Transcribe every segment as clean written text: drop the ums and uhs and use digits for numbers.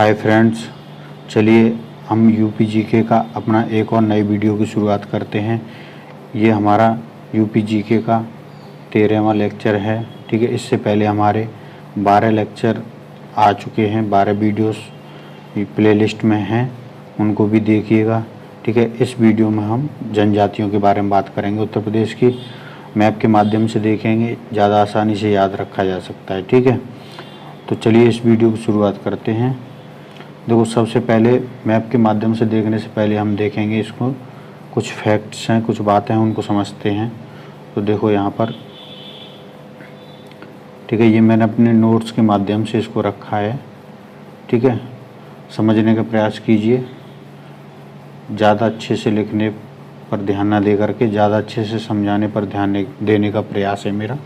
Hi friends, चलिए हम UP GK का अपना एक और नई वीडियो की शुरुआत करते हैं। ये हमारा यूपी जीके का 13वां लेक्चर है। ठीक है, इससे पहले हमारे 12 लेक्चर आ चुके हैं, 12 वीडियोस प्लेलिस्ट में हैं, उनको भी देखिएगा। ठीक है, इस वीडियो में हम जनजातियों के बारे में बात करेंगे। उत्तर प्रदेश की मैप के माध्यम से देखेंगे, ज़्यादा आसानी से याद रखा जा सकता है। ठीक है, तो चलिए इस वीडियो की शुरुआत करते हैं। देखो, सबसे पहले मैप के माध्यम से देखने से पहले हम देखेंगे इसको, कुछ फैक्ट्स हैं, कुछ बातें हैं, उनको समझते हैं। तो देखो यहाँ पर, ठीक है, ये मैंने अपने नोट्स के माध्यम से इसको रखा है। ठीक है, समझने का प्रयास कीजिए, ज़्यादा अच्छे से लिखने पर ध्यान ना दे करके ज़्यादा अच्छे से समझाने पर ध्यान देने का प्रयास है मेरा।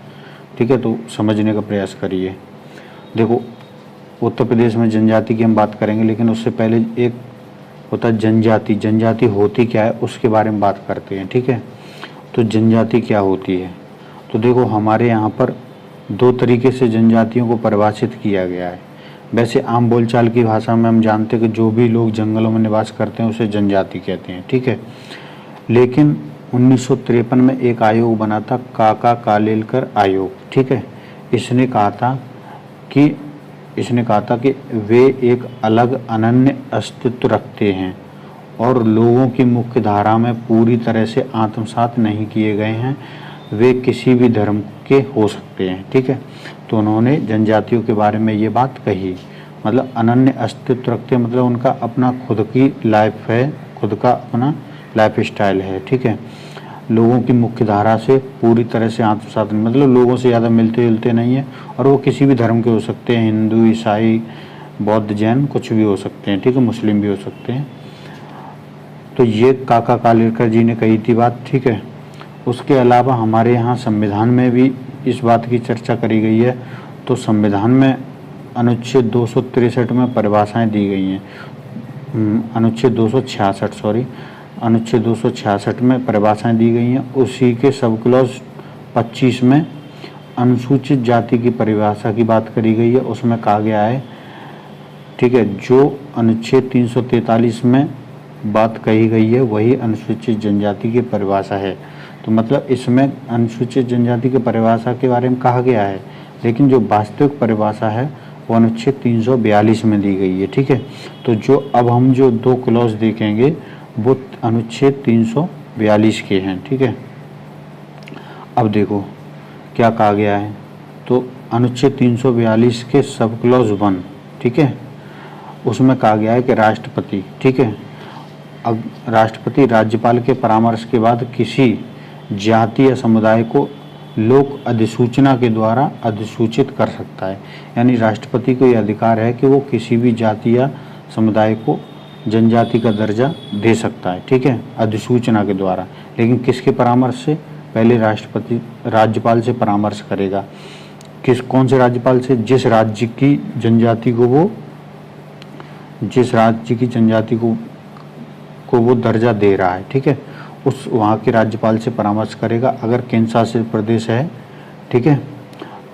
ठीक है, तो समझने का प्रयास करिए। देखो, उत्तर प्रदेश में जनजाति की हम बात करेंगे, लेकिन उससे पहले एक होता है जनजाति। जनजाति होती क्या है उसके बारे में बात करते हैं। ठीक है, तो जनजाति क्या होती है, तो देखो हमारे यहाँ पर दो तरीके से जनजातियों को परिभाषित किया गया है। वैसे आम बोलचाल की भाषा में हम जानते हैं कि जो भी लोग जंगलों में निवास करते हैं उसे जनजाति कहते हैं। ठीक है, लेकिन 1953 में एक आयोग बना था, काका कालेलकर आयोग। ठीक है, इसने कहा था कि वे एक अलग अनन्य अस्तित्व रखते हैं और लोगों की मुख्य धारा में पूरी तरह से आत्मसात नहीं किए गए हैं। वे किसी भी धर्म के हो सकते हैं। ठीक है, तो उन्होंने जनजातियों के बारे में ये बात कही, मतलब अनन्य अस्तित्व रखते हैं, मतलब उनका अपना खुद की लाइफ है, खुद का अपना लाइफ स्टाइल है। ठीक है, लोगों की मुख्य धारा से पूरी तरह से आत्मसात, मतलब लोगों से ज़्यादा मिलते जुलते नहीं हैं, और वो किसी भी धर्म के हो सकते हैं, हिंदू, ईसाई, बौद्ध, जैन, कुछ भी हो सकते हैं। ठीक है, मुस्लिम भी हो सकते हैं। तो ये काका कालेलकर जी ने कही थी बात। ठीक है, उसके अलावा हमारे यहाँ संविधान में भी इस बात की चर्चा करी गई है। तो संविधान में अनुच्छेद 263 में परिभाषाएँ दी गई हैं। अनुच्छेद 266 में परिभाषाएं दी गई हैं। उसी के सब क्लॉज 25 में अनुसूचित जाति की परिभाषा की बात करी गई है। उसमें कहा गया है, ठीक है, जो अनुच्छेद 343 में बात कही गई है वही अनुसूचित जनजाति की परिभाषा है। तो मतलब इसमें अनुसूचित जनजाति की परिभाषा के बारे में कहा गया है, लेकिन जो वास्तविक परिभाषा है वो अनुच्छेद 342 में दी गई है। ठीक है, तो जो अब हम जो दो क्लॉज देखेंगे वो अनुच्छेद 342 के हैं। ठीक है, अब देखो क्या कहा गया है। तो अनुच्छेद 342 के सब क्लॉज 1, ठीक है, उसमें कहा गया है कि राष्ट्रपति, ठीक है, अब राष्ट्रपति राज्यपाल के परामर्श के बाद किसी जाति या समुदाय को लोक अधिसूचना के द्वारा अधिसूचित कर सकता है। यानी राष्ट्रपति को यह अधिकार है कि वो किसी भी जाति या समुदाय को जनजाति का दर्जा दे सकता है। ठीक है, अधिसूचना के द्वारा, लेकिन किसके परामर्श से? पहले राष्ट्रपति राज्यपाल से परामर्श करेगा। कौन से राज्यपाल से? जिस राज्य की जनजाति को वो दर्जा दे रहा है। ठीक है, उस वहाँ के राज्यपाल से परामर्श करेगा। अगर केंद्र शासित प्रदेश है, ठीक है,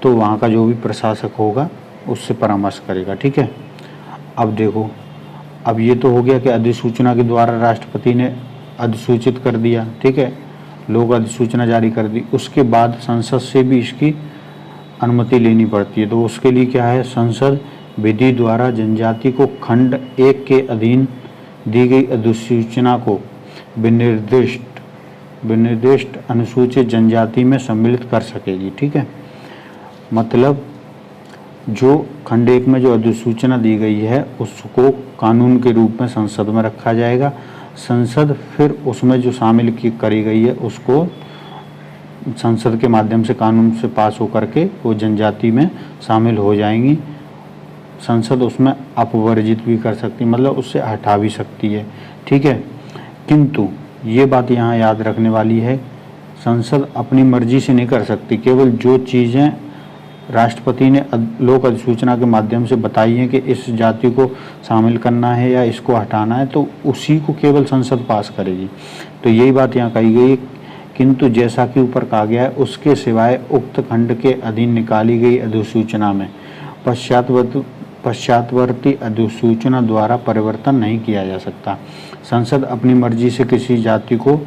तो वहाँ का जो भी प्रशासक होगा उससे परामर्श करेगा। ठीक है, अब देखो, अब ये तो हो गया कि अधिसूचना के द्वारा राष्ट्रपति ने अधिसूचित कर दिया। ठीक है, लोग अधिसूचना जारी कर दी। उसके बाद संसद से भी इसकी अनुमति लेनी पड़ती है। तो उसके लिए क्या है, संसद विधि द्वारा जनजाति को खंड 1 के अधीन दी गई अधिसूचना को विनिर्दिष्ट अनुसूचित जनजाति में सम्मिलित कर सकेगी। ठीक है, मतलब जो खंड 1 में जो अधिसूचना दी गई है उसको कानून के रूप में संसद में रखा जाएगा। संसद फिर उसमें जो शामिल करी गई है उसको संसद के माध्यम से कानून से पास होकर के वो जनजाति में शामिल हो जाएंगी। संसद उसमें अपवर्जित भी कर सकती, मतलब उससे हटा भी सकती है। ठीक है, किंतु ये बात यहाँ याद रखने वाली है, संसद अपनी मर्जी से नहीं कर सकती। केवल जो चीज़ें राष्ट्रपति ने लोक अधिसूचना के माध्यम से बताई है कि इस जाति को शामिल करना है या इसको हटाना है, तो उसी को केवल संसद पास करेगी। तो यही बात यहाँ कही गई। किंतु जैसा कि ऊपर कहा गया है, उसके सिवाय उक्त खंड के अधीन निकाली गई अधिसूचना में पश्चातवर्ती अधिसूचना द्वारा परिवर्तन नहीं किया जा सकता। संसद अपनी मर्जी से किसी जाति को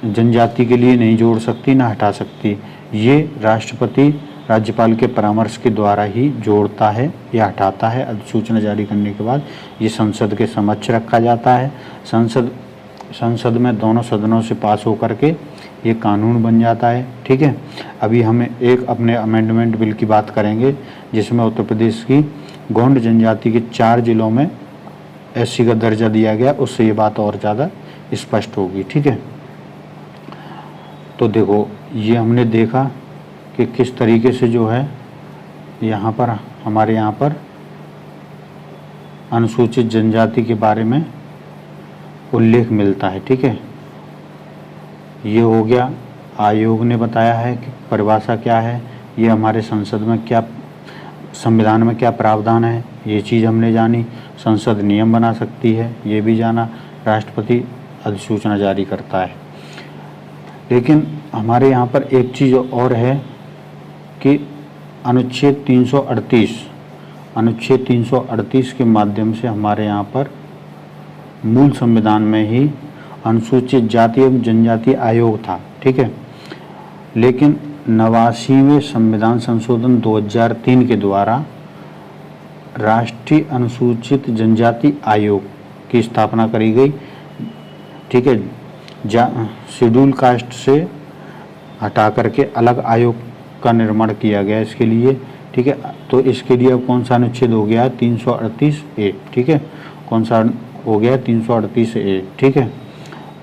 जनजाति के लिए नहीं जोड़ सकती, न हटा सकती। ये राष्ट्रपति राज्यपाल के परामर्श के द्वारा ही जोड़ता है या हटाता है। अधिसूचना जारी करने के बाद ये संसद के समक्ष रखा जाता है। संसद में दोनों सदनों से पास होकर के ये कानून बन जाता है। ठीक है, अभी हम एक अपने अमेंडमेंट बिल की बात करेंगे जिसमें उत्तर प्रदेश की गोंड जनजाति के 4 जिलों में एससी का दर्जा दिया गया, उससे ये बात और ज़्यादा स्पष्ट होगी। ठीक है, तो देखो ये हमने देखा कि किस तरीके से जो है यहाँ पर हमारे यहाँ पर अनुसूचित जनजाति के बारे में उल्लेख मिलता है। ठीक है, ये हो गया, आयोग ने बताया है कि परिभाषा क्या है, ये हमारे संसद में क्या, संविधान में क्या प्रावधान है, ये चीज़ हमने जानी। संसद नियम बना सकती है, ये भी जाना। राष्ट्रपति अधिसूचना जारी करता है। लेकिन हमारे यहाँ पर एक चीज़ और है कि अनुच्छेद 338 के माध्यम से हमारे यहाँ पर मूल संविधान में ही अनुसूचित जाति एवं जनजाति आयोग था। ठीक है, लेकिन 89वें संविधान संशोधन 2003 के द्वारा राष्ट्रीय अनुसूचित जनजाति आयोग की स्थापना करी गई। ठीक है, शेड्यूल कास्ट से हटा करके अलग आयोग का निर्माण किया गया इसके लिए। ठीक है, तो इसके लिए अब कौन सा अनुच्छेद हो गया, 338A। ठीक है, कौन सा हो गया, 338A। ठीक है,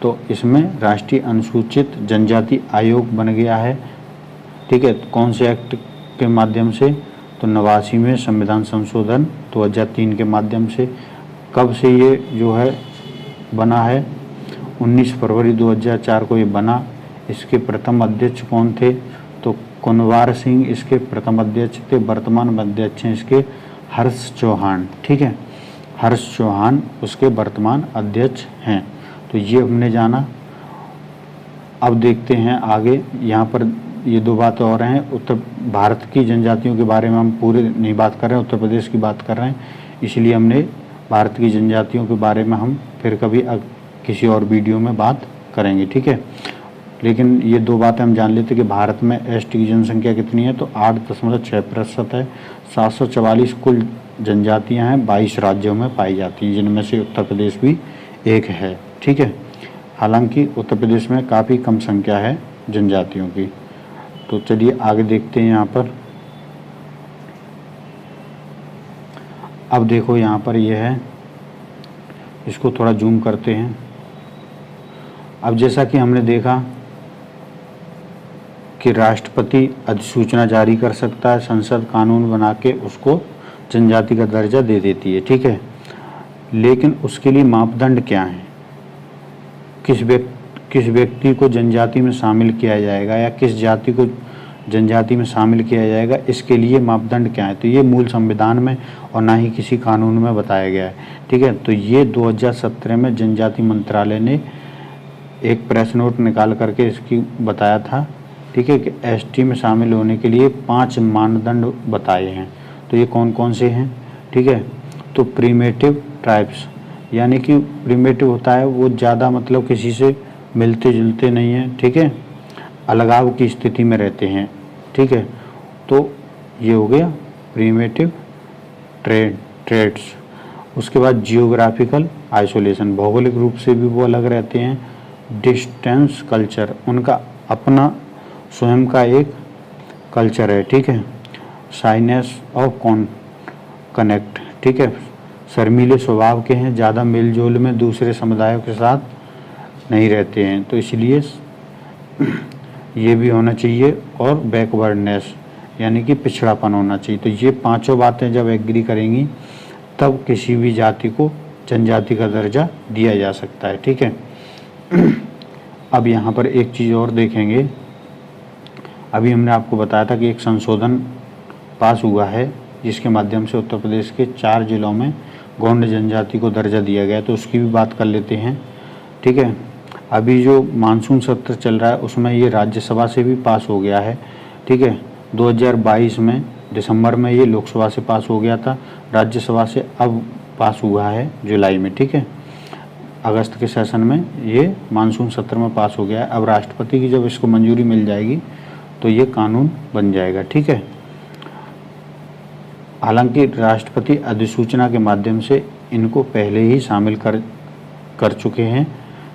तो इसमें राष्ट्रीय अनुसूचित जनजाति आयोग बन गया है। ठीक है, कौन से एक्ट के माध्यम से, तो 89वें संविधान संशोधन 2003 के माध्यम से। कब से ये जो है बना है, 19 फरवरी 2004 को ये बना। इसके प्रथम अध्यक्ष कौन थे, तो कुंवर सिंह इसके प्रथम अध्यक्ष थे। वर्तमान अध्यक्ष हैं इसके हर्ष चौहान। ठीक है, हर्ष चौहान उसके वर्तमान अध्यक्ष हैं। तो ये हमने जाना। अब देखते हैं आगे, यहाँ पर ये 2 बातें और हैं। उत्तर भारत की जनजातियों के बारे में हम पूरे नहीं बात कर रहे हैं, उत्तर प्रदेश की बात कर रहे हैं, इसलिए हमने भारत की जनजातियों के बारे में हम फिर कभी किसी और वीडियो में बात करेंगे। ठीक है, लेकिन ये 2 बातें हम जान लेते कि भारत में एसटी की जनसंख्या कितनी है, तो 8.6% है। 744 कुल जनजातियां हैं, 22 राज्यों में पाई जाती हैं, जिनमें से उत्तर प्रदेश भी एक है। ठीक है, हालांकि उत्तर प्रदेश में काफ़ी कम संख्या है जनजातियों की। तो चलिए आगे देखते हैं। यहाँ पर अब देखो, यहाँ पर यह है, इसको थोड़ा जूम करते हैं। अब जैसा कि हमने देखा कि राष्ट्रपति अधिसूचना जारी कर सकता है, संसद कानून बना के उसको जनजाति का दर्जा दे देती है। ठीक है, लेकिन उसके लिए मापदंड क्या हैं, किस व्यक्ति को जनजाति में शामिल किया जाएगा या किस जाति को जनजाति में शामिल किया जाएगा, इसके लिए मापदंड क्या है, तो ये मूल संविधान में और ना ही किसी कानून में बताया गया है। ठीक है, तो ये 2017 में जनजाति मंत्रालय ने एक प्रेस नोट निकाल करके इसकी बताया था। ठीक है, कि एसटी में शामिल होने के लिए 5 मानदंड बताए हैं। तो ये कौन कौन से हैं। ठीक है, तो प्रीमेटिव ट्राइब्स, यानी कि प्रीमेटिव होता है वो ज़्यादा मतलब किसी से मिलते जुलते नहीं हैं। ठीक है, अलगाव की स्थिति में रहते हैं। ठीक है, तो ये हो गया प्रीमेटिव ट्रेड्स। उसके बाद जियोग्राफिकल आइसोलेशन, भौगोलिक रूप से भी वो अलग रहते हैं। डिस्टेंस कल्चर, उनका अपना स्वयं का एक कल्चर है। ठीक है, शाइनेस ऑफ कनेक्ट, ठीक है, शर्मीले स्वभाव के हैं, ज़्यादा मेलजोल में दूसरे समुदायों के साथ नहीं रहते हैं, तो इसलिए ये भी होना चाहिए। और बैकवर्डनेस, यानी कि पिछड़ापन होना चाहिए। तो ये 5 बातें जब एग्री करेंगी तब किसी भी जाति को जनजाति का दर्जा दिया जा सकता है। ठीक है, अब यहाँ पर एक चीज़ और देखेंगे। अभी हमने आपको बताया था कि एक संशोधन पास हुआ है जिसके माध्यम से उत्तर प्रदेश के 4 जिलों में गोंड जनजाति को दर्जा दिया गया, तो उसकी भी बात कर लेते हैं। ठीक है, अभी जो मानसून सत्र चल रहा है उसमें ये राज्यसभा से भी पास हो गया है। ठीक है, 2022 में दिसंबर में ये लोकसभा से पास हो गया था, राज्यसभा से अब पास हुआ है जुलाई में, ठीक है। अगस्त के सेशन में ये मानसून सत्र में पास हो गया है। अब राष्ट्रपति की जब इसको मंजूरी मिल जाएगी तो ये कानून बन जाएगा, ठीक है। हालांकि राष्ट्रपति अधिसूचना के माध्यम से इनको पहले ही शामिल कर चुके हैं,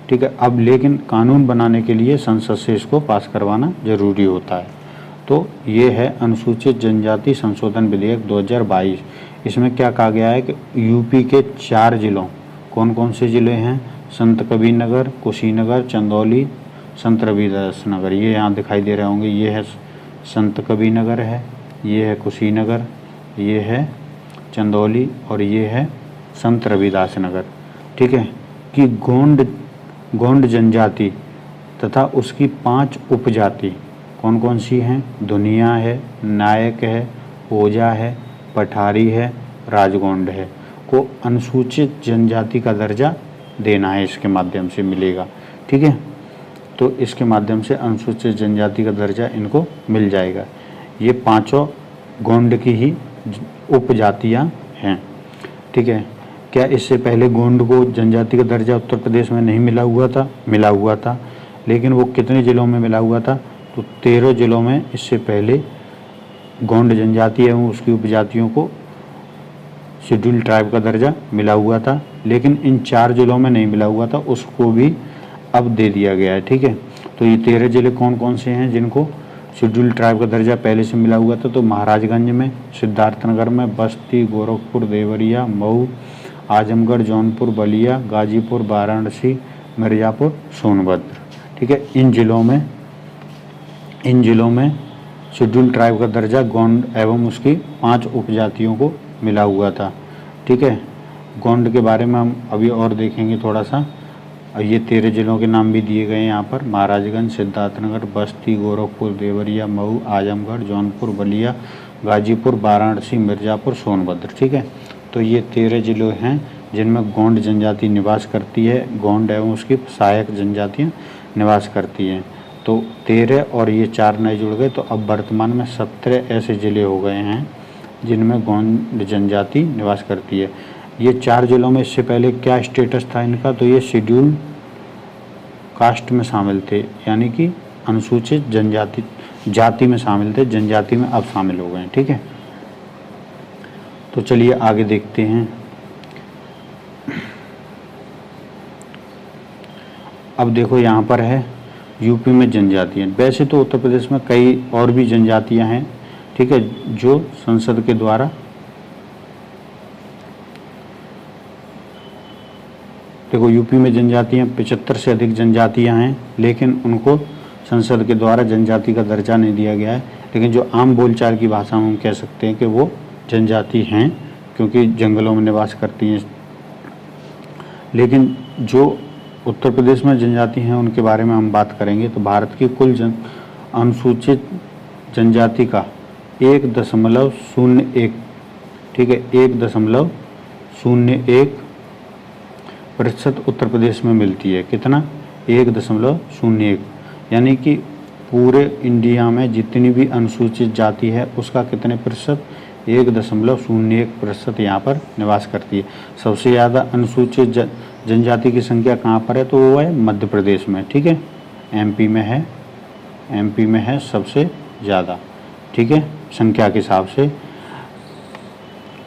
ठीक है। अब लेकिन कानून बनाने के लिए संसद से इसको पास करवाना जरूरी होता है। तो ये है अनुसूचित जनजाति संशोधन विधेयक 2022। इसमें क्या कहा गया है कि यूपी के 4 जिलों, कौन कौन से ज़िले हैं? संत कबीर नगर, कुशीनगर, चंदौली, संत रविदास नगर। ये यहाँ दिखाई दे रहे होंगे, ये है संत कबीर नगर है, ये है कुशीनगर, ये है चंदौली और ये है संत रविदास नगर, ठीक है। कि गोंड जनजाति तथा उसकी 5 उपजाति कौन कौन सी हैं? दुनिया है, नायक है, ओझा है, पठारी है, राजगोंड है, को अनुसूचित जनजाति का दर्जा देना है, इसके माध्यम से मिलेगा, ठीक है। तो इसके माध्यम से अनुसूचित जनजाति का दर्जा इनको मिल जाएगा। ये 5 गोंड की ही उपजातियां हैं, ठीक है। क्या इससे पहले गोंड को जनजाति का दर्जा उत्तर प्रदेश में नहीं मिला हुआ था? मिला हुआ था, लेकिन वो कितने ज़िलों में मिला हुआ था? तो 13 ज़िलों में इससे पहले गोंड जनजाति एवं उसकी उपजातियों को शेड्यूल ट्राइब का दर्जा मिला हुआ था, लेकिन इन 4 ज़िलों में नहीं मिला हुआ था, उसको भी अब दे दिया गया है, ठीक है। तो ये 13 ज़िले कौन कौन से हैं जिनको शेड्यूल ट्राइब का दर्जा पहले से मिला हुआ था? तो महाराजगंज में, सिद्धार्थनगर में, बस्ती, गोरखपुर, देवरिया, मऊ, आजमगढ़, जौनपुर, बलिया, गाजीपुर, वाराणसी, मिर्ज़ापुर, सोनभद्र, ठीक है। इन जिलों में शेड्यूल ट्राइब का दर्जा गोंड एवं उसकी 5 उपजातियों को मिला हुआ था, ठीक है। गोंड के बारे में हम अभी और देखेंगे थोड़ा सा। ये 13 जिलों के नाम भी दिए गए हैं यहाँ पर: महाराजगंज, सिद्धार्थनगर, बस्ती, गोरखपुर, देवरिया, मऊ, आजमगढ़, जौनपुर, बलिया, गाजीपुर, वाराणसी, मिर्ज़ापुर, सोनभद्र, ठीक है। तो ये 13 जिले हैं जिनमें गोंड जनजाति निवास करती है, गोंड एवं उसकी सहायक जनजातियाँ निवास करती हैं। तो 13 और ये 4 नए जुड़ गए, तो अब वर्तमान में 17 ऐसे ज़िले हो गए हैं जिनमें गोंड जनजाति निवास करती है। ये 4 जिलों में इससे पहले क्या स्टेटस था इनका? तो ये शेड्यूल कास्ट में शामिल थे, यानी कि अनुसूचित जाति में शामिल थे, जनजाति में अब शामिल हो गए हैं, ठीक है। तो चलिए आगे देखते हैं। अब देखो यहाँ पर है यूपी में जनजातियाँ। वैसे तो उत्तर प्रदेश में कई और भी जनजातियाँ हैं, ठीक है, जो संसद के द्वारा देखो यूपी में जनजातियाँ 75 से अधिक जनजातियाँ हैं, लेकिन उनको संसद के द्वारा जनजाति का दर्जा नहीं दिया गया है। लेकिन जो आम बोलचाल की भाषा में हम कह सकते हैं कि वो जनजाति हैं, क्योंकि जंगलों में निवास करती हैं। लेकिन जो उत्तर प्रदेश में जनजाति हैं उनके बारे में हम बात करेंगे तो भारत की कुल अनुसूचित जनजाति का 1.01, ठीक है, 1.01% उत्तर प्रदेश में मिलती है। कितना? 1.01, यानी कि पूरे इंडिया में जितनी भी अनुसूचित जाति है उसका कितने प्रतिशत? 1.01% यहाँ पर निवास करती है। सबसे ज़्यादा अनुसूचित जनजाति की संख्या कहाँ पर है? तो वो है मध्य प्रदेश में, ठीक है। एमपी में है सबसे ज़्यादा, ठीक है, संख्या के हिसाब से।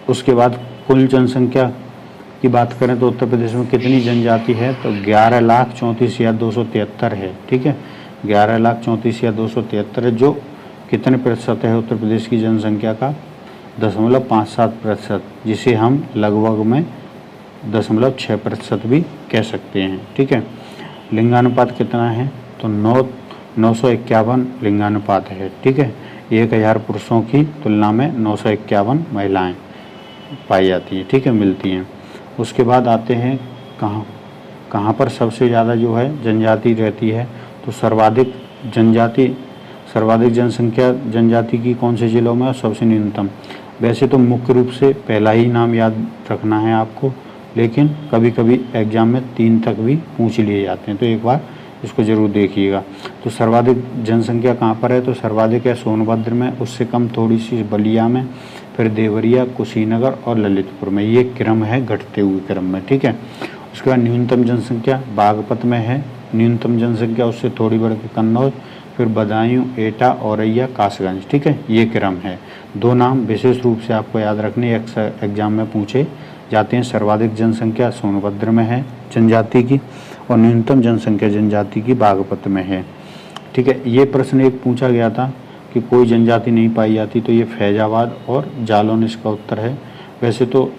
उसके बाद कुल जनसंख्या की बात करें तो उत्तर प्रदेश में कितनी जनजाति है? तो 11,34,273 है, ठीक है। 11,34,273 है, जो कितने प्रतिशत है उत्तर प्रदेश की जनसंख्या का? 0.57%, जिसे हम लगभग में 0.6% भी कह सकते हैं, ठीक है। लिंगानुपात कितना है? तो 951 लिंगानुपात है, ठीक है। 1000 पुरुषों की तुलना में 951 महिलाएं पाई जाती हैं, ठीक है, मिलती हैं। उसके बाद आते हैं कहाँ पर सबसे ज़्यादा जो है जनजाति रहती है? तो सर्वाधिक जनसंख्या जनजाति की कौन से ज़िलों में? और सबसे न्यूनतम। वैसे तो मुख्य रूप से पहला ही नाम याद रखना है आपको, लेकिन कभी कभी एग्जाम में 3 तक भी पूछ लिए जाते हैं, तो एक बार इसको जरूर देखिएगा। तो सर्वाधिक जनसंख्या कहाँ पर है, तो सर्वाधिक है सोनभद्र में, उससे कम थोड़ी सी बलिया में, फिर देवरिया, कुशीनगर और ललितपुर में। ये क्रम है घटते हुए क्रम में, ठीक है। उसके बाद न्यूनतम जनसंख्या बागपत में है, न्यूनतम जनसंख्या उससे थोड़ी बढ़ के कन्नौज, फिर बदायूं, एटा, औरैया, कासगंज, ठीक है। ये क्रम है। 2 नाम विशेष रूप से आपको याद रखने एग्जाम में पूछे जाते हैं। सर्वाधिक जनसंख्या सोनभद्र में है जनजाति की, और न्यूनतम जनसंख्या जनजाति की बागपत में है, ठीक है। ये प्रश्न एक पूछा गया था कि कोई जनजाति नहीं पाई जाती, तो ये फैजाबाद और जालौन इसका उत्तर है। वैसे तो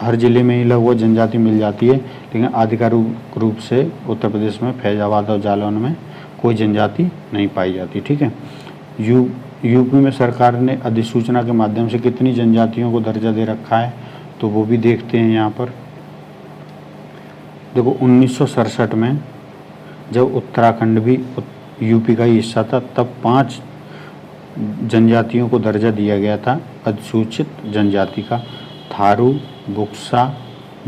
हर जिले में ही लगभग जनजाति मिल जाती है, लेकिन आधिकारिक रूप से उत्तर प्रदेश में फैजाबाद और जालौन में कोई जनजाति नहीं पाई जाती, ठीक है। यूपी में सरकार ने अधिसूचना के माध्यम से कितनी जनजातियों को दर्जा दे रखा है, तो वो भी देखते हैं यहाँ पर। देखो 1967 में जब उत्तराखंड भी यूपी का ही हिस्सा था, तब 5 जनजातियों को दर्जा दिया गया था अधिसूचित जनजाति का। थारू, बुक्सा,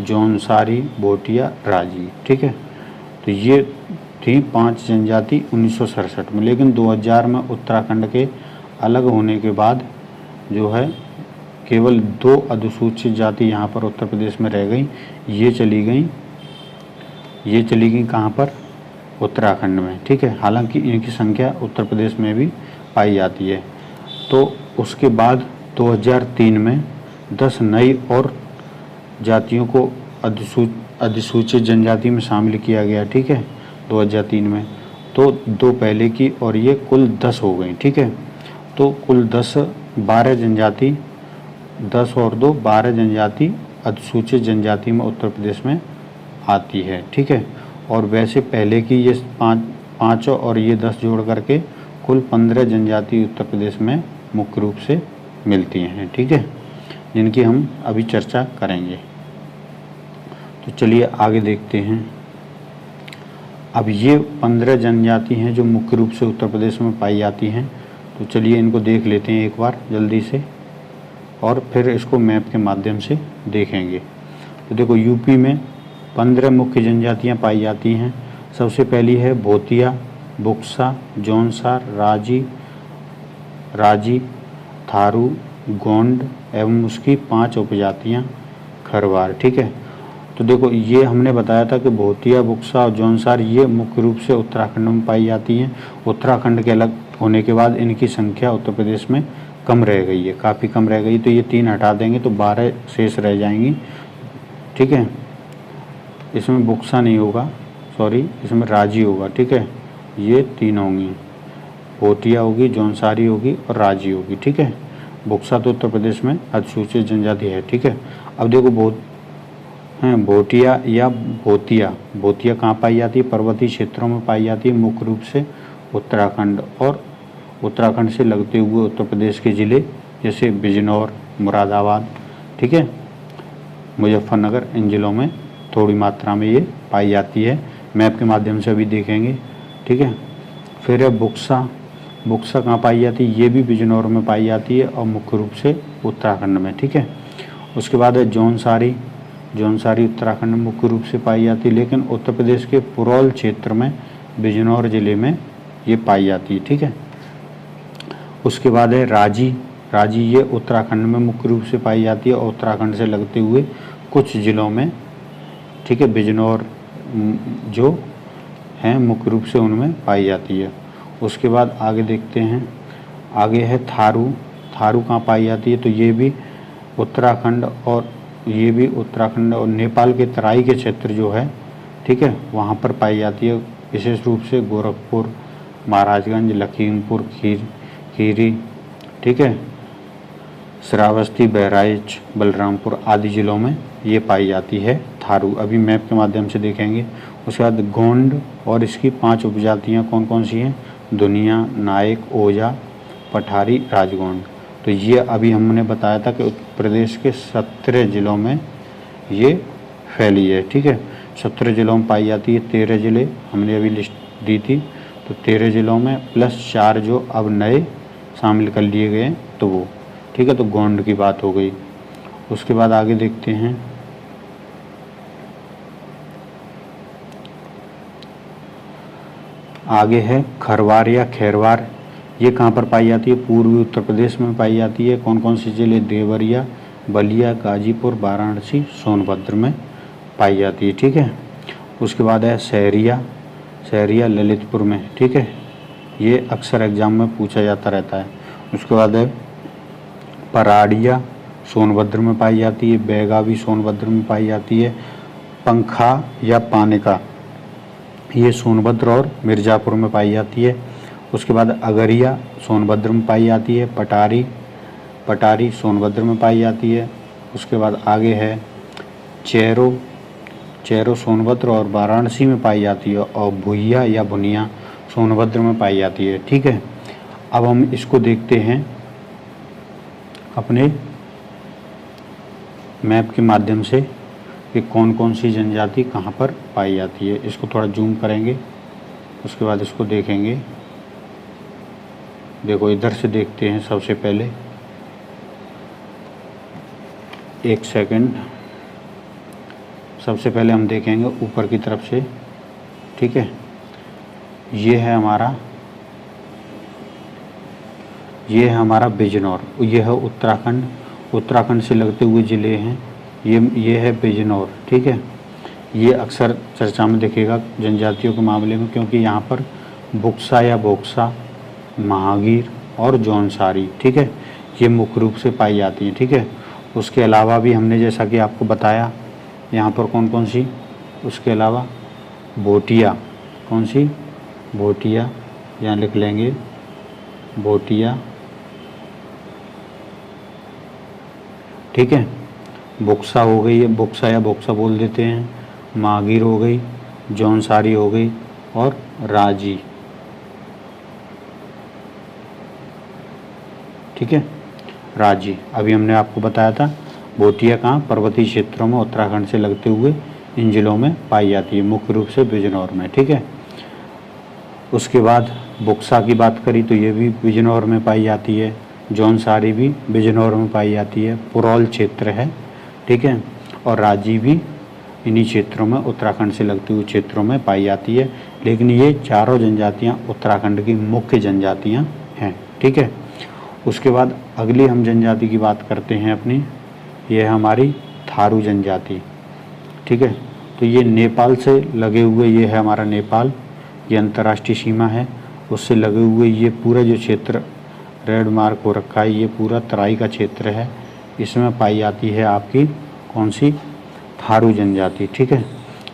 जौनसारी, भोटिया, राजी, ठीक है। तो ये थी 5 जनजाति 1967 में। लेकिन 2000 में उत्तराखंड के अलग होने के बाद जो है केवल 2 अधिसूचित जाति यहाँ पर उत्तर प्रदेश में रह गई। ये चली गई कहाँ पर, उत्तराखंड में, ठीक है। हालांकि इनकी संख्या उत्तर प्रदेश में भी पाई जाती है। तो उसके बाद 2003 में 10 नई और जातियों को अधिसूचित जनजाति में शामिल किया गया, ठीक है, 2003 में। तो 2 पहले की और ये कुल 10 हो गई, ठीक है। तो कुल 12 जनजाति, 10 और 2 12 जनजाति अधिसूचित जनजाति में उत्तर प्रदेश में आती है, ठीक है। और वैसे पहले की ये 5 और ये 10 जोड़ करके कुल 15 जनजाति उत्तर प्रदेश में मुख्य रूप से मिलती हैं, ठीक है, जिनकी हम अभी चर्चा करेंगे। तो चलिए आगे देखते हैं। अब ये 15 जनजाति हैं जो मुख्य रूप से उत्तर प्रदेश में पाई जाती हैं। तो चलिए इनको देख लेते हैं एक बार जल्दी से, और फिर इसको मैप के माध्यम से देखेंगे। तो देखो यूपी में 15 मुख्य जनजातियां पाई जाती हैं। सबसे पहली है भोतिया, बुक्सा, जौनसार, राजी, थारू, गोंड एवं उसकी 5 उपजातियां खरवार, ठीक है। तो देखो ये हमने बताया था कि भोतिया, बुक्सा और जौनसार ये मुख्य रूप से उत्तराखंड में पाई जाती हैं। उत्तराखंड के अलग होने के बाद इनकी संख्या उत्तर प्रदेश में कम रह गई है, काफ़ी कम रह गई। तो ये 3 हटा देंगे तो 12 शेष रह जाएंगी, ठीक है। इसमें बुक्सा नहीं होगा, सॉरी, इसमें राजी होगा, ठीक है। ये 3 होंगी, भोटिया होगी, जौनसारी होगी और राजी होगी, ठीक है। बुक्सा तो उत्तर प्रदेश में अधिसूचित जनजाति है, ठीक है। अब देखो भोटिया या भोतिया कहाँ पाई जाती है, पर्वतीय क्षेत्रों में पाई जाती है, मुख्य रूप से उत्तराखंड और उत्तराखंड से लगते हुए उत्तर प्रदेश के ज़िले जैसे बिजनौर, मुरादाबाद, ठीक है, मुजफ्फरनगर, इन ज़िलों में थोड़ी मात्रा में ये पाई जाती है। मैप के माध्यम से अभी देखेंगे, ठीक है। फिर है बुक्सा कहाँ पाई जाती है, ये भी बिजनौर में पाई जाती है और मुख्य रूप से उत्तराखंड में, ठीक है। उसके बाद है जौनसारी उत्तराखंड में मुख्य रूप से पाई जाती है, लेकिन उत्तर प्रदेश के पुरौल क्षेत्र में बिजनौर ज़िले में ये पाई जाती है, ठीक है। उसके बाद है राजी, ये उत्तराखंड में मुख्य रूप से पाई जाती है और उत्तराखंड से लगते हुए कुछ ज़िलों में, ठीक है, बिजनौर जो हैं मुख्य रूप से उनमें पाई जाती है। उसके बाद आगे देखते हैं, आगे है थारू कहाँ पाई जाती है, तो ये भी उत्तराखंड और नेपाल के तराई के क्षेत्र जो है, ठीक है, वहाँ पर पाई जाती है। विशेष रूप से गोरखपुर, महाराजगंज, लखीमपुर खीरी, ठीक है, श्रावस्ती, बहराइच, बलरामपुर आदि जिलों में ये पाई जाती है थारू। अभी मैप के माध्यम से देखेंगे। उसके बाद गोंड और इसकी 5 उपजातियाँ कौन कौन सी हैं, दुनिया, नायक, ओझा, पठारी, राजगोंड। तो ये अभी हमने बताया था कि उत्तर प्रदेश के 17 ज़िलों में ये फैली है, ठीक है। 17 ज़िलों में पाई जाती है। 13 ज़िले हमने अभी लिस्ट दी थी, तो 13 ज़िलों में प्लस 4 जो अब नए शामिल कर लिए गए, तो वो, ठीक है। तो गोंड की बात हो गई। उसके बाद आगे देखते हैं, आगे है खरवार या खैरवार, ये कहाँ पर पाई जाती है? पूर्वी उत्तर प्रदेश में पाई जाती है। कौन कौन से जिले? देवरिया, बलिया, गाजीपुर, वाराणसी, सोनभद्र में पाई जाती है। ठीक है। उसके बाद है सहरिया, सहरिया ललितपुर में। ठीक है, ये अक्सर एग्जाम में पूछा जाता रहता है। उसके बाद है पराड़िया, सोनभद्र में पाई जाती है। बैगा भी सोनभद्र में पाई जाती है। पंखा या पानिका, ये सोनभद्र और मिर्ज़ापुर में पाई जाती है। उसके बाद अगरिया सोनभद्र में पाई जाती है। पटारी, पटारी सोनभद्र में पाई जाती है। उसके बाद आगे है चेरो, चेरो सोनभद्र और वाराणसी में पाई जाती है। और भुइया या भुनिया सोनभद्र में पाई जाती है। ठीक है, अब हम इसको देखते हैं अपने मैप के माध्यम से कि कौन कौन सी जनजाति कहाँ पर पाई जाती है। इसको थोड़ा जूम करेंगे, उसके बाद इसको देखेंगे। देखो इधर से देखते हैं सबसे पहले, एक सेकंड। सबसे पहले हम देखेंगे ऊपर की तरफ से। ठीक है, ये है हमारा, ये है हमारा बिजनौर, ये है उत्तराखंड, उत्तराखंड से लगते हुए ज़िले हैं। ये है बिजनौर। ठीक है, ये अक्सर चर्चा में दिखेगा जनजातियों के मामले में, क्योंकि यहाँ पर बुक्सा या बोक्सा, महागीर और जौनसारी, ठीक है, ये मुख्य रूप से पाई जाती हैं। ठीक है, उसके अलावा भी हमने जैसा कि आपको बताया यहाँ पर कौन कौन सी, उसके अलावा भोटिया, कौन सी? भोटिया, यहाँ लिख लेंगे भोटिया। ठीक है, बुक्सा हो गई है, बुक्सा या बोक्सा बोल देते हैं। महागीर हो गई, जौनसारी हो गई और राजी। ठीक है, राजी अभी हमने आपको बताया था। भोटिया कहाँ? पर्वतीय क्षेत्रों में उत्तराखंड से लगते हुए इन जिलों में पाई जाती है, मुख्य रूप से बिजनौर में। ठीक है, उसके बाद बुक्सा की बात करी तो ये भी बिजनौर में पाई जाती है। जौनसारी भी बिजनौर में पाई जाती है, पुरौल क्षेत्र है। ठीक है, और राजी भी इन्हीं क्षेत्रों में, उत्तराखंड से लगते हुए क्षेत्रों में पाई जाती है। लेकिन ये चारों जनजातियाँ उत्तराखंड की मुख्य जनजातियाँ हैं। ठीक है, उसके बाद अगली हम जनजाति की बात करते हैं अपनी, ये है हमारी थारू जनजाति। ठीक है, तो ये नेपाल से लगे हुए, ये है हमारा नेपाल, ये अंतर्राष्ट्रीय सीमा है, उससे लगे हुए ये पूरा जो क्षेत्र रेड मार्क हो रखा है, ये पूरा तराई का क्षेत्र है। इसमें पाई जाती है आपकी कौन सी? थारू जनजाति। ठीक है,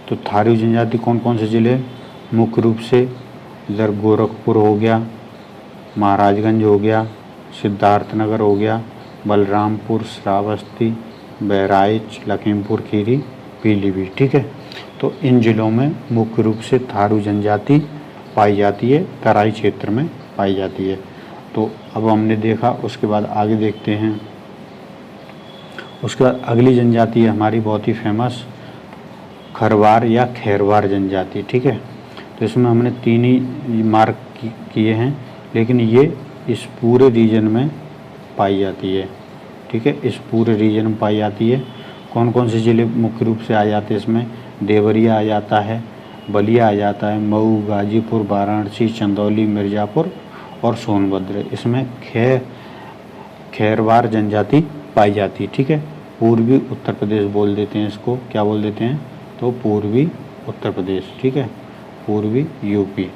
तो थारू जनजाति कौन कौन से ज़िले? मुख्य रूप से इधर गोरखपुर हो गया, महाराजगंज हो गया, सिद्धार्थनगर हो गया, बलरामपुर, श्रावस्ती, बहराइच, लखीमपुर खीरी, पीलीभीत। ठीक है, तो इन जिलों में मुख्य रूप से थारू जनजाति पाई जाती है, तराई क्षेत्र में पाई जाती है। तो अब हमने देखा, उसके बाद आगे देखते हैं। उसके बाद अगली जनजाति है हमारी बहुत ही फेमस, खरवार या खैरवार जनजाति। ठीक है, तो इसमें हमने 3 ही मार्क किए हैं, लेकिन ये इस पूरे रीजन में पाई जाती है। ठीक है, इस पूरे रीजन में पाई जाती है। कौन कौन से ज़िले मुख्य रूप से आ जाते हैं इसमें? देवरिया आ जाता है, बलिया आ जाता है, मऊ, गाजीपुर, वाराणसी, चंदौली, मिर्ज़ापुर और सोनभद्र। इसमें खैरवार जनजाति पाई जाती है। ठीक है, पूर्वी उत्तर प्रदेश बोल देते हैं इसको, क्या बोल देते हैं? तो पूर्वी उत्तर प्रदेश। ठीक है, पूर्वी यूपी।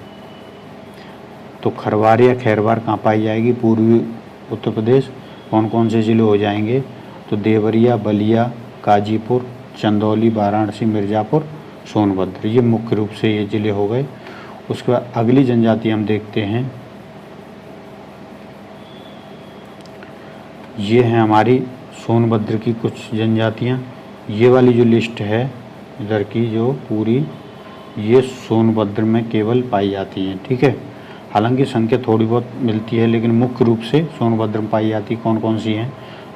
तो खरवार या खैरवार कहाँ पाई जाएगी? पूर्वी उत्तर प्रदेश। कौन कौन से ज़िले हो जाएंगे? तो देवरिया, बलिया, गाजीपुर, चंदौली, वाराणसी, मिर्ज़ापुर, सोनभद्र, ये मुख्य रूप से ये ज़िले हो गए। उसके बाद अगली जनजाति हम देखते हैं, ये हैं हमारी सोनभद्र की कुछ जनजातियाँ। ये वाली जो लिस्ट है इधर की जो पूरी, ये सोनभद्र में केवल पाई जाती हैं। ठीक है, हालांकि संख्या थोड़ी बहुत मिलती है, लेकिन मुख्य रूप से सोनभद्र में पाई जाती कौन कौन सी हैं?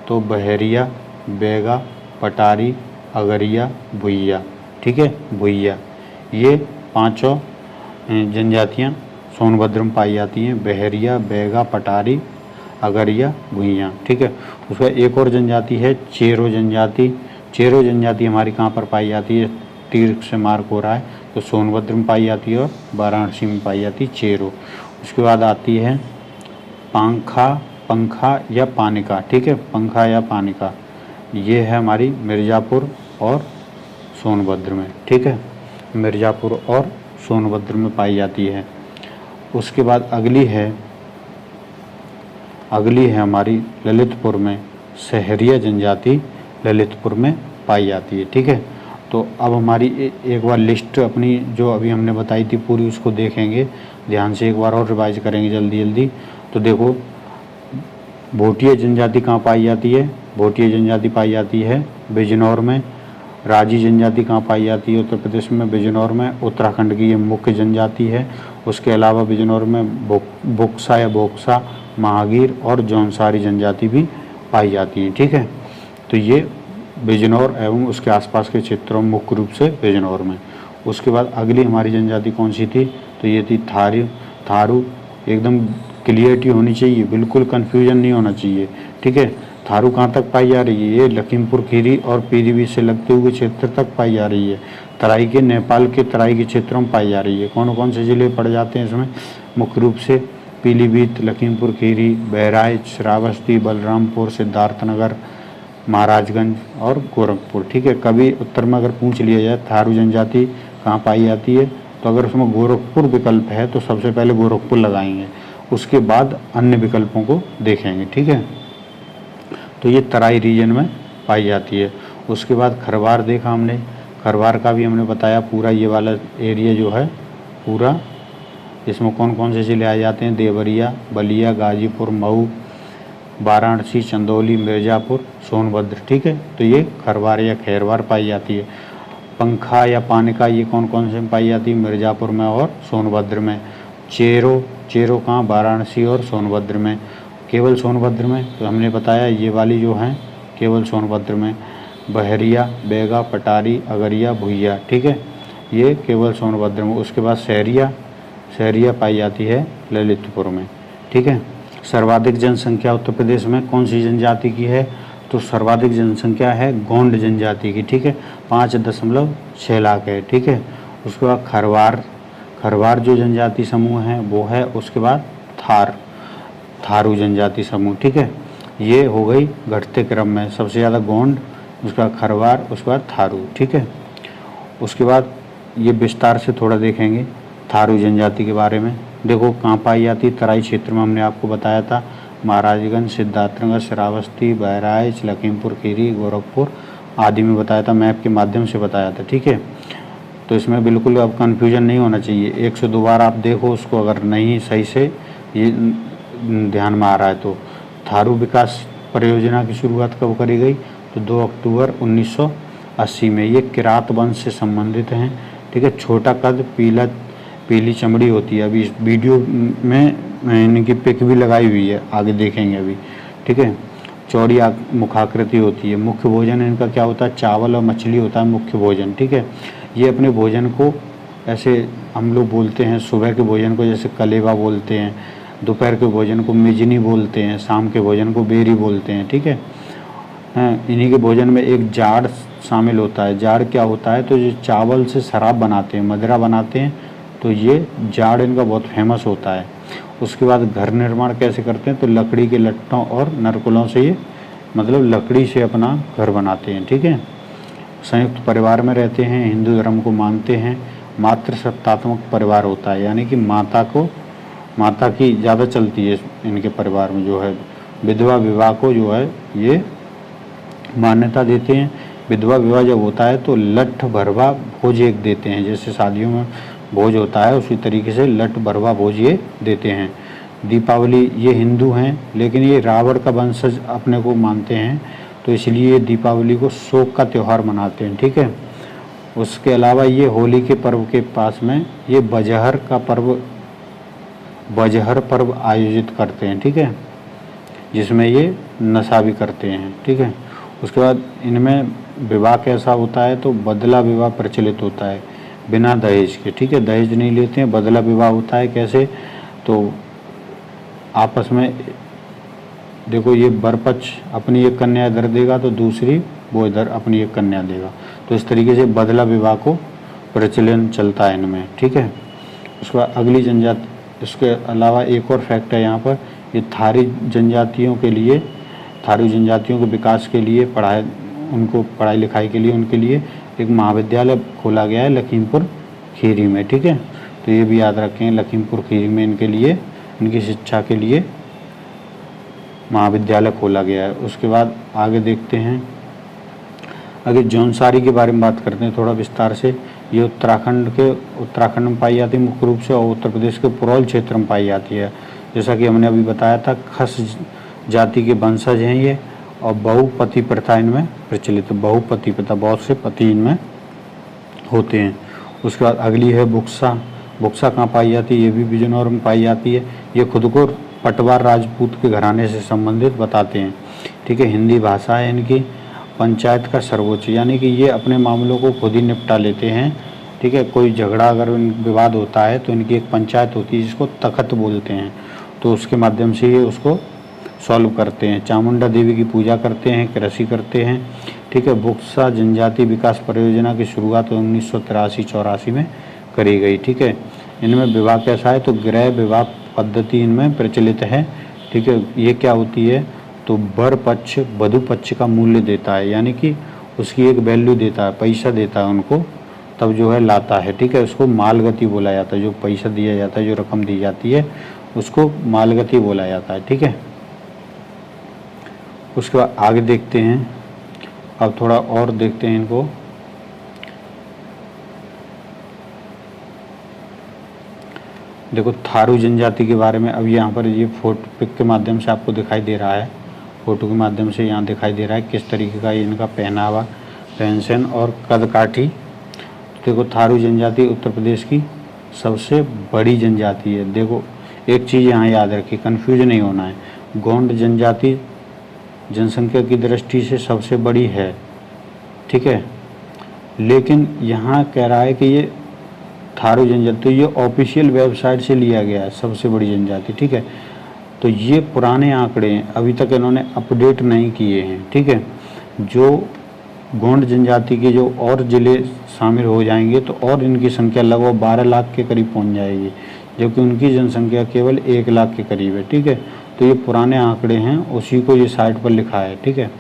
तो बहरिया, बैगा, पटारी, अगरिया, भुइया। ठीक है, भुइया, ये 5 जनजातियाँ सोनभद्र में पाई जाती हैं, बहरिया, बैगा, पटारी, अगरिया, भुइया। ठीक है, उसका एक और जनजाति है चेरो जनजाति। चेरो जनजाति हमारी कहाँ पर पाई जाती है? तीर से मार्क हो रहा है, तो सोनभद्र में पाई जाती है और वाराणसी में पाई जाती है चेरो। उसके बाद आती है पंखा या पानिका, ठीक है, पंखा या पानिका, ये है हमारी मिर्ज़ापुर और सोनभद्र में, ठीक है, मिर्ज़ापुर और सोनभद्र में पाई जाती है। उसके बाद अगली है हमारी ललितपुर में, सहरिया जनजाति ललितपुर में पाई जाती है, ठीक है। तो अब हमारी एक बार लिस्ट अपनी जो अभी हमने बताई थी पूरी उसको देखेंगे ध्यान से, एक बार और रिवाइज करेंगे जल्दी। तो देखो, भोटिया जनजाति कहाँ पाई जाती है? भोटिया जनजाति पाई जाती है बिजनौर में। राजी जनजाति कहाँ पाई जाती है? उत्तर प्रदेश में बिजनौर में। उत्तराखंड की ये मुख्य जनजाति है। उसके अलावा बिजनौर में बुक्सा या बोक्सा, महागीर और जौनसारी जनजाति भी पाई जाती है, ठीक है। तो ये बिजनौर एवं उसके आसपास के क्षेत्रों में, मुख्य रूप से बिजनौर में। उसके बाद अगली हमारी जनजाति कौन सी थी? तो ये थी थारू। एकदम क्लियरिटी होनी चाहिए, बिल्कुल कन्फ्यूजन नहीं होना चाहिए, ठीक है। थारू कहाँ तक पाई जा रही है? ये लखीमपुर खीरी और पीलीभीत से लगते हुए क्षेत्र तक पाई जा रही है। तराई के, नेपाल के तराई के क्षेत्रों में पाई जा रही है। कौन कौन से जिले पड़ जाते हैं इसमें? मुख्य रूप से पीलीभीत, लखीमपुर खीरी, बहराइच, श्रावस्ती, बलरामपुर, सिद्धार्थनगर, महाराजगंज और गोरखपुर, ठीक है। कभी उत्तर में अगर पूछ लिया जाए थारू जनजाति कहाँ पाई जाती है, तो अगर उसमें गोरखपुर विकल्प है तो सबसे पहले गोरखपुर लगाएंगे, उसके बाद अन्य विकल्पों को देखेंगे, ठीक है। तो ये तराई रीजन में पाई जाती है। उसके बाद खरवार देखा हमने, खरवार का भी हमने बताया पूरा ये वाला एरिया जो है पूरा, इसमें कौन कौन से जिले आ जाते हैं? देवरिया, बलिया, गाजीपुर, मऊ, वाराणसी, चंदौली, मिर्ज़ापुर, सोनभद्र, ठीक है। तो ये खरवार या खैरवार पाई जाती है। पंखा या पानिका ये कौन कौन से में पाई जाती है? मिर्ज़ापुर में और सोनभद्र में। चेरो कहाँ? वाराणसी और सोनभद्र में। केवल सोनभद्र में तो हमने बताया ये वाली जो है केवल सोनभद्र में। बहरिया, बेगा, पटारी, अगरिया, भुइया, ठीक है, ये केवल सोनभद्र में। उसके बाद सहरिया पाई जाती है ललितपुर में, ठीक है। सर्वाधिक जनसंख्या उत्तर प्रदेश में कौन सी जनजाति की है? तो सर्वाधिक जनसंख्या है गोंड जनजाति की, ठीक है, 5.6 लाख है, ठीक है। उसके बाद खरवार जो जनजाति समूह है वो है। उसके बाद थारू जनजाति समूह, ठीक है। ये हो गई घटते क्रम में, सबसे ज़्यादा गोंड, उसके बाद खरवार, उसके बाद थारू, ठीक है। उसके बाद ये विस्तार से थोड़ा देखेंगे थारू जनजाति के बारे में। देखो कहाँ पाई जाती? तराई क्षेत्र में हमने आपको बताया था, महाराजगंज, सिद्धार्थनगर, श्रावस्ती, बहराइच, लखीमपुर खीरी, गोरखपुर आदि में बताया था, मैप के माध्यम से बताया था, ठीक है। तो इसमें बिल्कुल अब कन्फ्यूजन नहीं होना चाहिए। 102 बार आप देखो उसको, अगर नहीं सही से ये ध्यान में आ रहा है तो। थारू विकास परियोजना की शुरुआत कब करी गई? तो 2 अक्टूबर 1980 में। ये किरात वंश से संबंधित हैं, ठीक है। छोटा कद, पीली चमड़ी होती है। अभी इस वीडियो में इनकी पिक भी लगाई हुई है, आगे देखेंगे अभी, ठीक है। चौड़ी मुखाकृति होती है। मुख्य भोजन इनका क्या होता है? चावल और मछली होता है मुख्य भोजन, ठीक है। ये अपने भोजन को ऐसे हम लोग बोलते हैं, सुबह के भोजन को जैसे कलेवा बोलते हैं, दोपहर के भोजन को मिजनी बोलते हैं, शाम के भोजन को बेरी बोलते हैं, ठीक है। इन्हीं के भोजन में एक जाड़ शामिल होता है। जाड़ क्या होता है? तो जो चावल से शराब बनाते हैं, मदिरा बनाते हैं, तो ये जाड़ इनका बहुत फेमस होता है। उसके बाद घर निर्माण कैसे करते हैं? तो लकड़ी के लट्टों और नरकुलों से, ये मतलब लकड़ी से अपना घर बनाते हैं, ठीक है। संयुक्त परिवार में रहते हैं, हिंदू धर्म को मानते हैं। मातृसत्तात्मक परिवार होता है, यानी कि माता की ज़्यादा चलती है इनके परिवार में जो है। विधवा विवाह को जो है ये मान्यता देते हैं। विधवा विवाह जब होता है तो लठ भरवा भोज एक देते हैं, जैसे शादियों में भोज होता है उसी तरीके से लठ भरवा भोज ये देते हैं। दीपावली, ये हिंदू हैं लेकिन ये रावण का वंशज अपने को मानते हैं, तो इसलिए ये दीपावली को शोक का त्यौहार मनाते हैं, ठीक है। उसके अलावा ये होली के पर्व के पास में ये बजहर पर्व आयोजित करते हैं, ठीक है, जिसमें ये नशा भी करते हैं, ठीक है। उसके बाद इनमें विवाह कैसा होता है? तो बदला विवाह प्रचलित होता है बिना दहेज के, ठीक है। दहेज नहीं लेते हैं, बदला विवाह होता है। कैसे? तो आपस में देखो, ये वर पक्ष अपनी एक कन्या इधर देगा तो दूसरी वो इधर अपनी एक कन्या देगा, तो इस तरीके से बदला विवाह को प्रचलन चलता है इनमें, ठीक है। उसके बाद अगली जनजाति, इसके अलावा एक और फैक्ट है यहाँ पर, ये थारू जनजातियों के विकास के लिए उनको पढ़ाई लिखाई के लिए उनके लिए एक महाविद्यालय खोला गया है लखीमपुर खीरी में, ठीक है। तो ये भी याद रखें, लखीमपुर खीरी में इनके लिए, इनकी शिक्षा के लिए महाविद्यालय खोला गया है। उसके बाद आगे देखते हैं, आगे जौनसारी के बारे में बात करते हैं थोड़ा विस्तार से। ये उत्तराखंड में पाई जाती है मुख्य रूप से, और उत्तर प्रदेश के पुरौल क्षेत्र में पाई जाती है। जैसा कि हमने अभी बताया था, खस जाति के वंशज हैं ये, और बहुपति प्रथा इनमें प्रचलित, बहुपति प्रथा, बहुत से पति इनमें होते हैं। उसके बाद अगली है बुक्सा। बुक्सा कहाँ पाई जाती है? ये भी बिजनौर में पाई जाती है। ये खुद को पटवार राजपूत के घराने से संबंधित बताते हैं, ठीक है। हिंदी भाषा है इनकी। पंचायत का सर्वोच्च, यानी कि ये अपने मामलों को खुद ही निपटा लेते हैं, ठीक है। कोई झगड़ा अगर विवाद होता है तो इनकी एक पंचायत होती है जिसको तखत बोलते हैं, तो उसके माध्यम से ये उसको सॉल्व करते हैं। चामुंडा देवी की पूजा करते हैं, कृषि करते हैं, ठीक है। बुक्सा जनजाति विकास परियोजना की शुरुआत 1983-84 में करी गई, ठीक है। इनमें विवाह कैसा है? तो गृह विवाह पद्धति इनमें प्रचलित है, ठीक है। ये क्या होती है? तो वर पक्ष वधु पक्ष का मूल्य देता है, यानी कि उसकी एक वैल्यू देता है, पैसा देता है उनको, तब जो है लाता है, ठीक है। उसको मालगति बोला जाता है, जो पैसा दिया जाता है, जो रकम दी जाती है उसको मालगति बोला जाता है, ठीक है। उसके बाद आगे देखते हैं, अब थोड़ा और देखते हैं इनको। देखो थारू जनजाति के बारे में, अब यहाँ पर ये फोटो पिक के माध्यम से आपको दिखाई दे रहा है, फोटो के माध्यम से यहाँ दिखाई दे रहा है किस तरीके का इनका पहनावा, पेंशन और कदकाठी। देखो थारू जनजाति उत्तर प्रदेश की सबसे बड़ी जनजाति है। देखो एक चीज़ यहाँ याद रखिए, कन्फ्यूज नहीं होना है, गोंड जनजाति जनसंख्या की दृष्टि से सबसे बड़ी है, ठीक है। लेकिन यहाँ कह रहा है कि ये थारू जनजाति, तो ये ऑफिशियल वेबसाइट से लिया गया है सबसे बड़ी जनजाति, ठीक है। तो ये पुराने आंकड़े हैं, अभी तक इन्होंने अपडेट नहीं किए हैं, ठीक है। जो गोंड जनजाति के जो और ज़िले शामिल हो जाएंगे तो और इनकी संख्या लगभग 12 लाख के करीब पहुंच जाएगी, जबकि उनकी जनसंख्या केवल 1 लाख के करीब है, ठीक है। तो ये पुराने आंकड़े हैं, उसी को ये साइट पर लिखा है, ठीक है।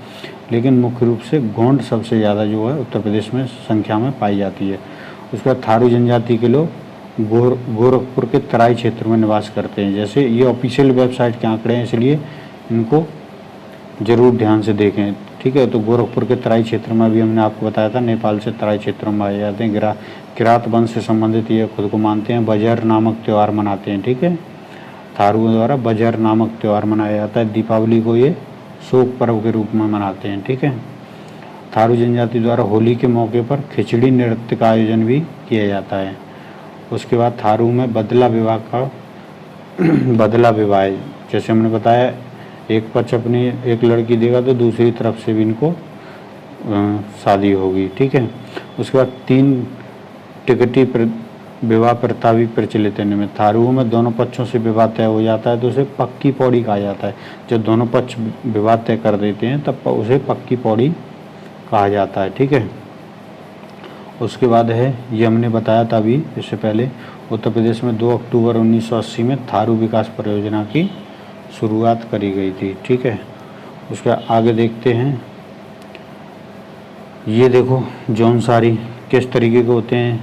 लेकिन मुख्य रूप से गोंड सबसे ज़्यादा जो है उत्तर प्रदेश में संख्या में पाई जाती है। उसके बाद थारू जनजाति के लोग गोरखपुर के तराई क्षेत्र में निवास करते हैं। जैसे ये ऑफिशियल वेबसाइट के आंकड़े हैं, इसलिए इनको ज़रूर ध्यान से देखें, ठीक है। तो गोरखपुर के तराई क्षेत्र में भी हमने आपको बताया था, नेपाल से तराई क्षेत्र में आए जाते हैं। किरात वंश से संबंधित ये खुद को मानते हैं, बजर नामक त्यौहार मनाते हैं, ठीक है। थारुओं द्वारा बजर नामक त्यौहार मनाया जाता है। दीपावली को ये शोक पर्व के रूप में मनाते हैं, ठीक है। थारू जनजाति द्वारा होली के मौके पर खिचड़ी नृत्य का आयोजन भी किया जाता है। उसके बाद थारू में बदला विवाह है, जैसे हमने बताया, एक पक्ष अपनी एक लड़की देगा तो दूसरी तरफ से भी इनको शादी होगी, ठीक है। उसके बाद 3 टिकटी विवाह प्रथा भी प्रचलित है इनमें। थारुओं में दोनों पक्षों से विवाह तय हो जाता है तो उसे पक्की पौड़ी कहा जाता है। जब दोनों पक्ष विवाह तय कर देते हैं तब उसे पक्की पौड़ी कहा जाता है, ठीक है। उसके बाद है, ये हमने बताया था अभी इससे पहले, उत्तर प्रदेश में 2 अक्टूबर 1980 में थारू विकास परियोजना की शुरुआत करी गई थी, ठीक है। उसके आगे देखते हैं, ये देखो जौनसारी किस तरीके के होते हैं,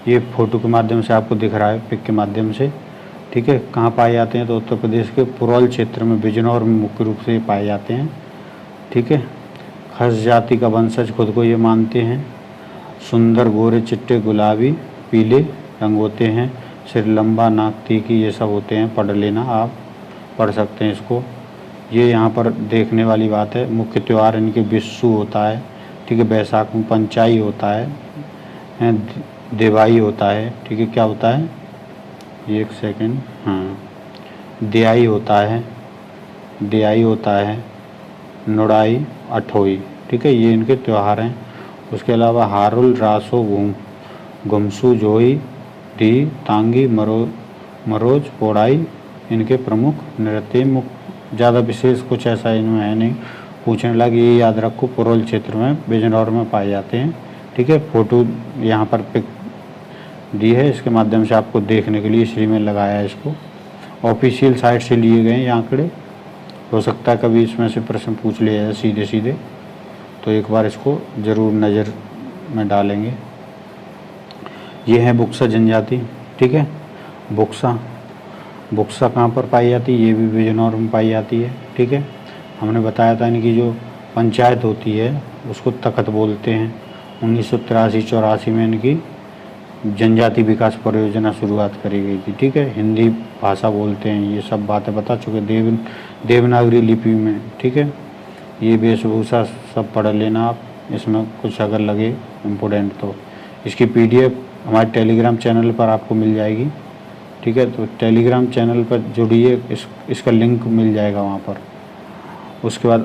ये फ़ोटो के माध्यम से आपको दिख रहा है, पिक के माध्यम से, ठीक है। कहाँ पाए जाते हैं? तो उत्तर प्रदेश के पुरौल क्षेत्र में, बिजनौर में मुख्य रूप से पाए जाते हैं, ठीक है। खस जाति का वंशज खुद को ये मानते हैं। सुंदर गोरे चिट्टे गुलाबी पीले रंग होते हैं, सिर लंबा, नाक तीखी, ये सब होते हैं। पढ़ लेना, आप पढ़ सकते हैं इसको। ये यहाँ पर देखने वाली बात है। मुख्य त्यौहार इनके विशु होता है, ठीक है। बैसाख में पंचाई होता है, देवाई होता है, ठीक है। क्या होता है? एक सेकेंड, हाँ, देयाई होता है, नुड़ाई, अठोई, ठीक है। ये इनके त्यौहार हैं। उसके अलावा हारुल, रासो, गुमसू, जोई, डी, तांगी, मरोज, पोड़ाई इनके प्रमुख नृत्य। ज़्यादा विशेष कुछ ऐसा इनमें है नहीं, पूछने लगे। ये याद रखो, पुरौल क्षेत्र में, बिजनौर में पाए जाते हैं, ठीक है। फोटो यहाँ पर पिक दी है, इसके माध्यम से आपको देखने के लिए इसलिए मैं लगाया है इसको। ऑफिशियल साइट से लिए गए ये आंकड़े, हो सकता है कभी इसमें से प्रश्न पूछ लिया जाए सीधे सीधे, तो एक बार इसको ज़रूर नज़र में डालेंगे। ये है बुक्सा जनजाति, ठीक है। बुक्सा कहाँ पर पाई जाती है, ये भी बिजनौर में पाई जाती है, ठीक है। हमने बताया था इनकी जो पंचायत होती है उसको तखत बोलते हैं। 1983-84 में इनकी जनजाति विकास परियोजना शुरुआत करी गई थी, ठीक है। हिंदी भाषा बोलते हैं, ये सब बातें बता चुके। देवनागरी लिपि में, ठीक है। ये वेशभूषा सब पढ़ लेना आप, इसमें कुछ अगर लगे इम्पोर्टेंट तो। इसकी PDF हमारे टेलीग्राम चैनल पर आपको मिल जाएगी, ठीक है। तो टेलीग्राम चैनल पर जुड़िए, इसका लिंक मिल जाएगा वहाँ पर। उसके बाद